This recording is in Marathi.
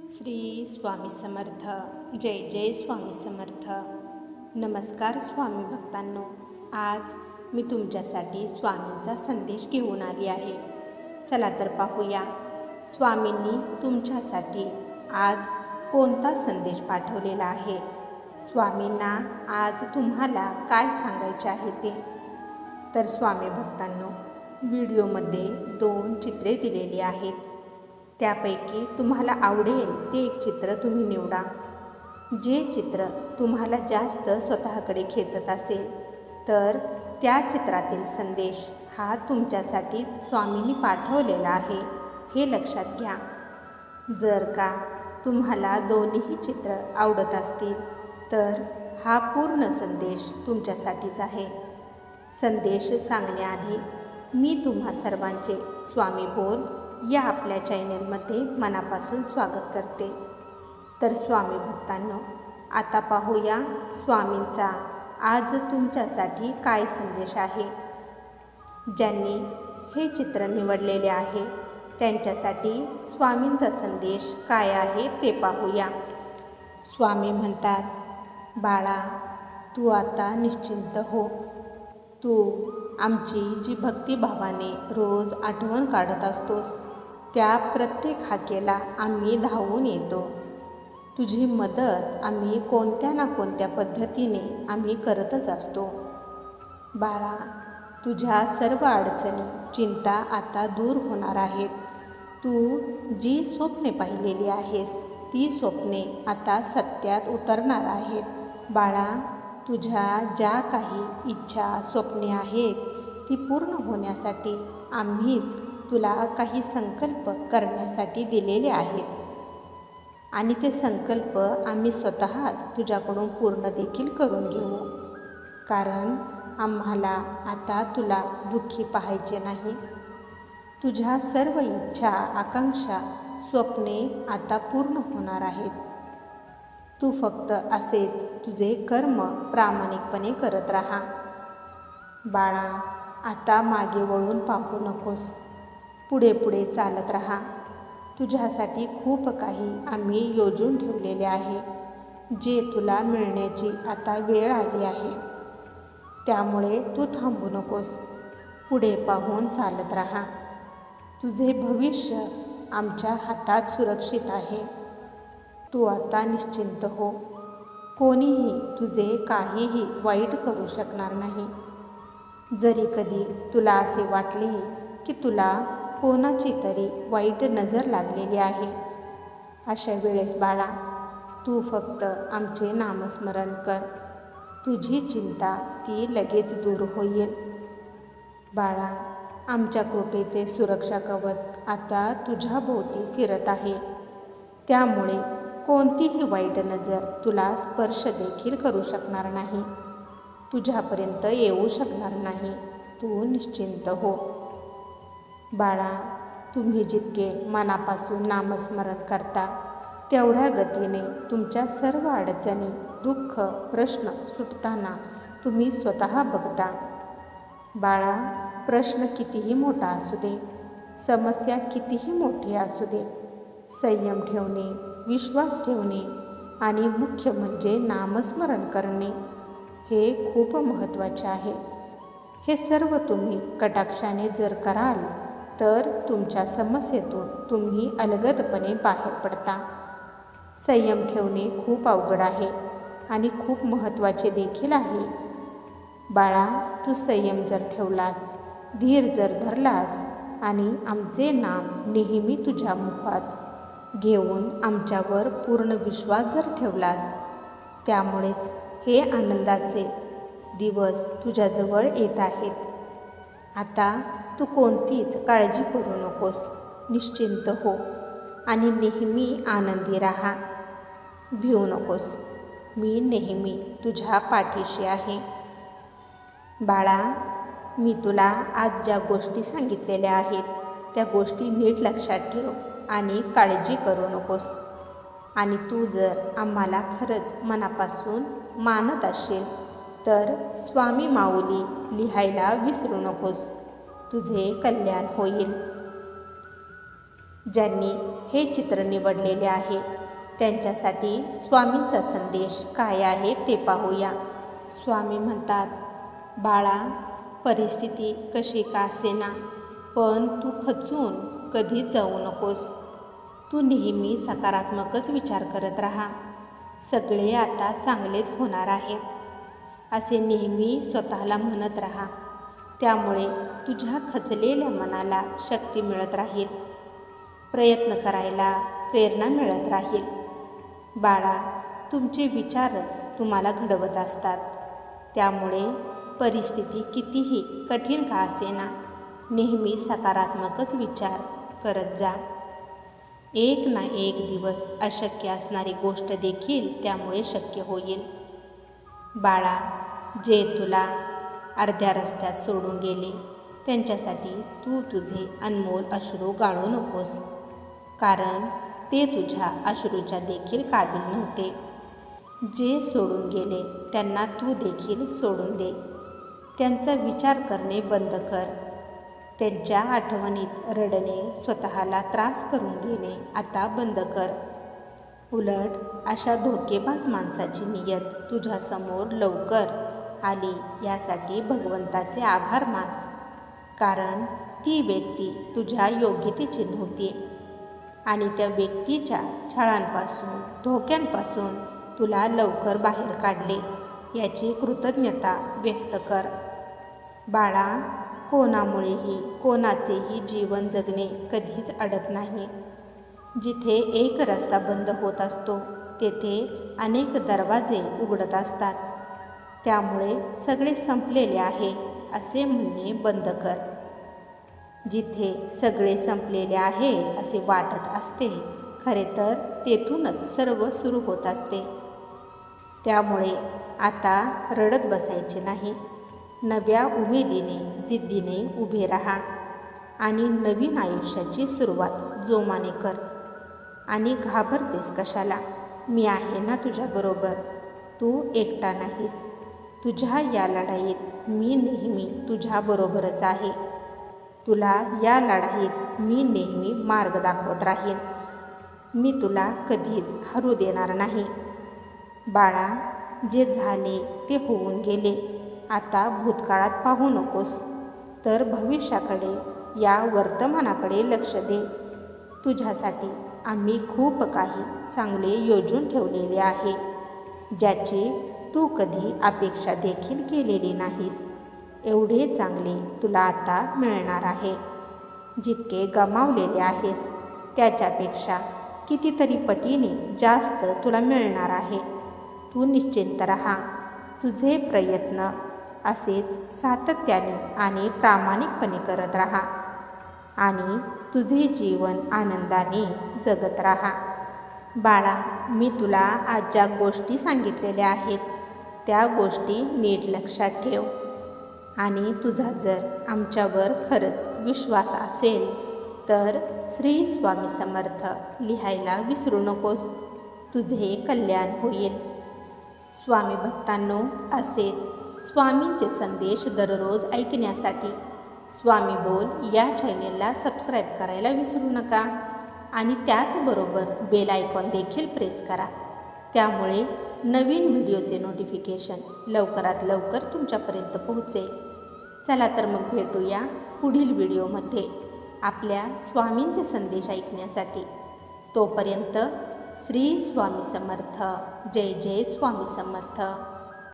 श्री स्वामी समर्थ. जय जय स्वामी समर्थ. नमस्कार स्वामी भक्तांनो. आज मी तुमच्यासाठी स्वामींचा संदेश घेऊन आली आहे. चला तर पाहूया स्वामींनी तुमच्यासाठी आज कोणता संदेश पाठवलेला आहे. स्वामींना आज तुम्हाला काय सांगायचे आहे ते. तर स्वामी भक्तांनो, व्हिडिओमध्ये 2 चित्रे दिलेली आहेत. त्यापैकी तुम्हाला आवडेल ते एक चित्र तुम्ही निवडा. जे चित्र तुम्हाला जास्त स्वतःकडे खेचत असेल तर त्या चित्रातील संदेश हा तुमच्यासाठी स्वामींनी पाठवलेला आहे हे लक्षात घ्या. जर का तुम्हाला दोन्हीही चित्र आवडत असतील तर हा पूर्ण संदेश तुमच्यासाठीच आहे. संदेश सांगण्याआधी मी तुम्हा सर्वांचे स्वामी बोल या आपल्या चॅनेलमध्ये मनापासून स्वागत करते. तर स्वामी भक्तांनो, आता पाहूया स्वामींचा आज तुमच्यासाठी काय संदेश आहे. ज्यांनी हे चित्र निवडलेले आहे त्यांच्यासाठी स्वामींचा संदेश काय आहे ते पाहूया. स्वामी म्हणतात, बाळा, तू आता निश्चिंत हो. तू आमची जी भक्तिभावाने रोज आठवण काढत असतोस त्या प्रत्येक हाकेला आम्ही धावून येतो. तुझी मदत आम्ही कोणत्या ना कोणत्या पद्धतीने आम्ही करतच असतो. बाळा, तुझ्या सर्व अडचणी, चिंता आता दूर होणार आहेत. तू जी स्वप्ने पाहिलेली आहेस ती स्वप्ने आता सत्यात उतरणार आहेत. बाळा, तुझ्या ज्या काही इच्छा, स्वप्ने आहेत ती पूर्ण होण्यासाठी आम्हीच तुला काही संकल्प करण्यासाठी दिलेले आहेत आणि ते संकल्प आम्ही स्वतःच तुझ्याकडून पूर्ण देखील करून घेऊ. कारण आम्हाला आता तुला दुःखी पाहायचे नाही. तुझ्या सर्व इच्छा, आकांक्षा, स्वप्ने आता पूर्ण होणार आहेत. तू फक्त असेच तुझे कर्म प्रामाणिकपणे करत राहा. बाळा, आता मागे वळून पाहू नकोस. पुढे पुढे चालत राहा. तुझ्यासाठी खूप काही आम्ही योजून ठेवलेले आहे जे तुला मिळण्याची आता वेळ आली आहे. त्यामुळे तू थांबू नकोस. पुढे पाहून चालत राहा. तुझे भविष्य आमच्या हातात सुरक्षित आहे. तू आता निश्चिंत हो. कोणीही तुझे काहीही वाईट करू शकणार नाही. जरी कधी तुला असे वाटले की तुला कोणाची तरी वाईट नजर लागलेली आहे, अशा वेळेस बाळा, तू फक्त आमचे नामस्मरण कर. तुझी चिंता ती लगेच दूर होईल. बाळा, आमच्या कृपेचे सुरक्षा कवच आता तुझ्या भोवती फिरत आहे. त्यामुळे कोणतीही वाईट नजर तुला स्पर्श देखील करू शकणार नाही, तुझ्यापर्यंत येऊ शकणार नाही. तू निश्चिंत हो. बाळा, तुम्ही जितके मनापासून नामस्मरण करता तेवढ्या गतीने तुमच्या सर्व अडचणी, दुःख, प्रश्न सुटताना तुम्ही स्वतः बघता. बाळा, प्रश्न कितीही मोठा असू दे, समस्या कितीही मोठी असू दे, संयम ठेवणे, विश्वास ठेवणे आणि मुख्य म्हणजे नामस्मरण करणे हे खूप महत्त्वाचे आहे. हे सर्व तुम्ही कटाक्षाने जर कराल तर तुमच्या समस्येतून तुम्ही अलगदपणे बाहेर पडता. संयम ठेवणे खूप अवघड आहे आणि खूप महत्त्वाचे देखील आहे. बाळा, तू संयम जर ठेवलास, धीर जर धरलास आणि आमचे नाम नेहमी तुझ्या मुखात घेऊन आमच्यावर पूर्ण विश्वास जर ठेवलास, त्यामुळेच हे आनंदाचे दिवस तुझ्याजवळ येत आहेत. आता तू कोणतीच काळजी करू नकोस. निश्चिंत हो आणि नेहमी आनंदी राहा. भिवू नकोस. मी नेहमी तुझ्या पाठीशी आहे. बाळा, मी तुला आज ज्या गोष्टी सांगितलेल्या आहेत त्या गोष्टी नीट लक्षात ठेव आणि काळजी करू नकोस. आणि तू जर आम्हाला खरंच मनापासून मानत असशील तर स्वामी माऊली लिहायला विसरू नकोस. तुझे कल्याण होईल. ज्यांनी हे चित्र निवडलेले आहे त्यांच्यासाठी स्वामींचा संदेश काय आहे ते पाहूया. स्वामी म्हणतात, बाळा, परिस्थिती कशी का असेना, पण तू खचून कधीच जाऊ नकोस. तू नेहमी सकारात्मकच विचार करत राहा. सगळे आता चांगलेच होणार आहे असे नेहमी स्वतःला म्हणत राहा. त्यामुळे तुझ्या खचलेल्या मनाला शक्ती मिळत राहील, प्रयत्न करायला प्रेरणा मिळत राहील. बाळा, तुमचे विचारच तुम्हाला घडवत असतात. त्यामुळे परिस्थिती कितीही कठीण का असेना, नेहमी सकारात्मकच विचार करत जा. एक ना एक दिवस अशक्य असणारी गोष्ट देखील त्यामुळे शक्य होईल. बाळा, जे तुला अर्ध्या रस्त्यात सोडून गेले त्यांच्यासाठी तू तुझे अनमोल अश्रू गाळू नकोस, कारण ते तुझ्या अश्रूच्या देखील काबिल नव्हते. जे सोडून गेले त्यांना तू देखील सोडून दे. त्यांचा विचार करणे बंद कर. त्यांच्या आठवणीत रडणे, स्वतःला त्रास करून घेणे आता बंद कर. उलट अशा धोकेबाज माणसाची नियत तुझ्यासमोर लवकर आली यासाठी भगवंताचे आभार मान, कारण ती व्यक्ती तुझ्या योग्यतेची नव्हती आणि त्या व्यक्तीच्या छळांपासून, धोक्यांपासून तुला लवकर बाहेर काढले याची कृतज्ञता व्यक्त कर. बाळा, कोणामुळेही कोणाचेही जीवन जगणे कधीच अडत नाही. जिथे एक रस्ता बंद होत असतो तेथे अनेक दरवाजे उघडत असतात. त्यामुळे सगळे संपलेले आहे असे म्हणणे बंद कर. जिथे सगळे संपलेले आहे असे वाटत असते, खरे तर तेथूनच सर्व सुरू होत असते. त्यामुळे आता रडत बसायचे नाही. नव्या उमेदीने, जिद्दीने उभे राहा आणि नवीन आयुष्याची सुरुवात जोमाने कर. आणि घाबरतेस कशाला? मी आहे ना तुझ्याबरोबर. तू एकटा नाहीस. तुझ्या या लढाईत मी नेहमी तुझ्याबरोबरच आहे. तुला या लढाईत मी नेहमी मार्ग दाखवत राहीन. मी तुला कधीच हरू देणार नाही. बाळा, जे झाले ते होऊन गेले. आता भूतकाळात पाहू नकोस, तर भविष्याकडे, या वर्तमानाकडे लक्ष दे. तुझ्यासाठी आम्ही खूप काही चांगले योजून ठेवलेले आहे, ज्याची तू कधी अपेक्षा देखील केलेली नाहीस. एवढे चांगले तुला आता मिळणार आहे. जितके गमावलेले आहेस त्याच्यापेक्षा कितीतरी पटीने जास्त तुला मिळणार आहे. तू निश्चिंत राहा. तुझे प्रयत्न असेच सातत्याने आणि प्रामाणिकपणे करत राहा आणि तुझे जीवन आनंदाने जगत राहा. बाळा, मी तुला आज ज्या गोष्टी सांगितलेल्या आहेत त्या गोष्टी नीट लक्षात ठेव. आणि तुझा जर आमच्यावर खरंच विश्वास असेल तर श्री स्वामी समर्थ लिहायला विसरू नकोस. तुझे कल्याण होईल. स्वामी भक्तांनो, असेच स्वामींचे संदेश दररोज ऐकण्यासाठी स्वामी बोल या चॅनेलला सबस्क्राईब करायला विसरू नका आणि त्याचबरोबर बेल आयकॉन देखील प्रेस करा. त्यामुळे नवीन व्हिडिओचे नोटिफिकेशन लवकरात लवकर तुमच्यापर्यंत पोहोचेल. चला तर मग भेटूया पुढील व्हिडिओमध्ये आपल्या स्वामींचे संदेश ऐकण्यासाठी. तोपर्यंत श्री स्वामी समर्थ. जय जय स्वामी समर्थ.